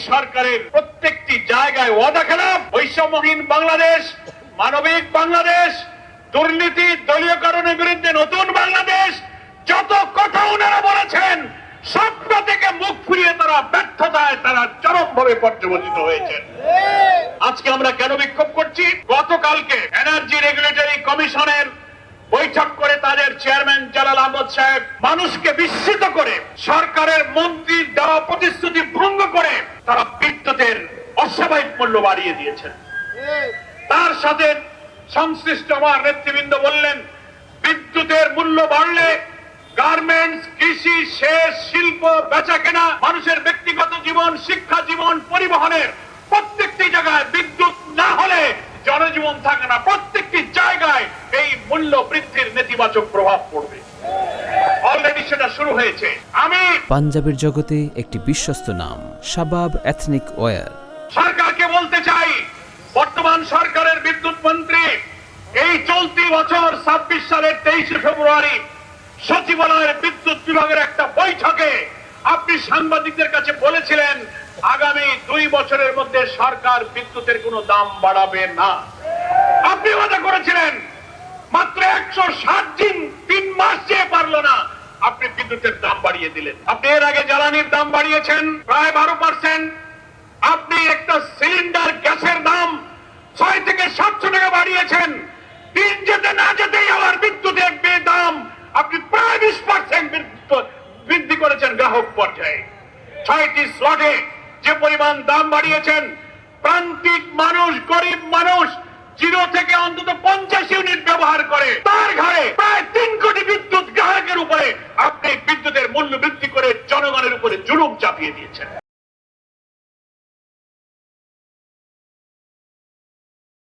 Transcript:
সরকারের প্রত্যেকটি জায়গায় ওয়াদা খেলাপ, বৈষম্যহীন বাংলাদেশ, মানবিক বাংলাদেশ, দুর্নীতি দলীয়করণের বিরুদ্ধে নতুন বাংলাদেশ, যত কথা ওনারা বলেছেন স্বপ্ন থেকে মুখ ফিরিয়ে তারা ব্যর্থতায় তারা চরমভাবে পর্যবসিত হয়েছেন। আজকে আমরা কেন বিক্ষোভ করছি? গতকালকে এনার্জি রেগুলেটরি কমিশনের বৈঠক করে তাদের চেয়ারম্যান জালাল আহমদ সাহেব মানুষকে বিস্মিত করে সরকারের মন্ত্রীর দেওয়া প্রতিশ্রুতি ভঙ্গ করে তারা বিদ্যুতের অস্বাভাবিক মূল্য বাড়িয়ে দিয়েছেন। তার সাথে সংশ্লিষ্ট আমার নেতৃবৃন্দ বললেন, বিদ্যুতের মূল্য বাড়লে গার্মেন্টস, কৃষি, সেচ, শিল্প, বেচা কেনা, মানুষের ব্যক্তিগত জীবন, শিক্ষা জীবন, পরিবহনের প্রত্যেকটি জায়গায় বিদ্যুৎ না হলে জনজীবন থাকে না। প্রত্যেকটি জায়গায় এই মূল্য বৃদ্ধির নেতিবাচক প্রভাব পড়বে। অলরেডি সেটা শুরু হয়েছে। আমি পাঞ্জাবের জগতে একটি বিশ্বস্ত নাম শাবাব এথনিক ওয়্যার। সরকারকে বলতে চাই, বর্তমান সরকারের বিদ্যুৎ মন্ত্রী এই চলতি বছর 26 সালের 23 ফেব্রুয়ারি সচিবালয়ের বিদ্যুৎ বিভাগের একটা বৈঠকে আপনি সাংবাদিকদের কাছে বলেছিলেন আগামী 2 বছরের মধ্যে সরকার বিদ্যুতের কোনো দাম বাড়াবে না। আপনি ওয়াদা করেছিলেন, মাত্র 160 দিন 3 মাস যেয়ে পারলো না, আপনি বিদ্যুতের দাম বাড়িয়ে দিলেন। আপনি এর আগে জ্বালানির দাম বাড়িয়েছেন প্রায় 12%। আপনি একটা সিলিন্ডার গ্যাসের দাম 6 থেকে 700 টাকা বাড়িয়েছেন। দিন যেতে না যেতেই আবার বিদ্যুতের দাম আপনি প্রায় 20% বৃদ্ধি করেছেন গ্রাহক পর্যায়ে। 6টি স্লটে যে পরিমাণ দাম বাড়িয়েছেন, প্রান্তিক মানুষ, গরিব মানুষ 0 থেকে অন্তত 50 ইউনিট ব্যবহার করে তার ঘরে প্রায় 3 কোটি বিদ্যুৎ গ্রাহকের উপরে আপনি বিদ্যুতের মূল্য বৃদ্ধি করে জনগণের উপরে জুলুম চাপিয়ে দিয়েছেন।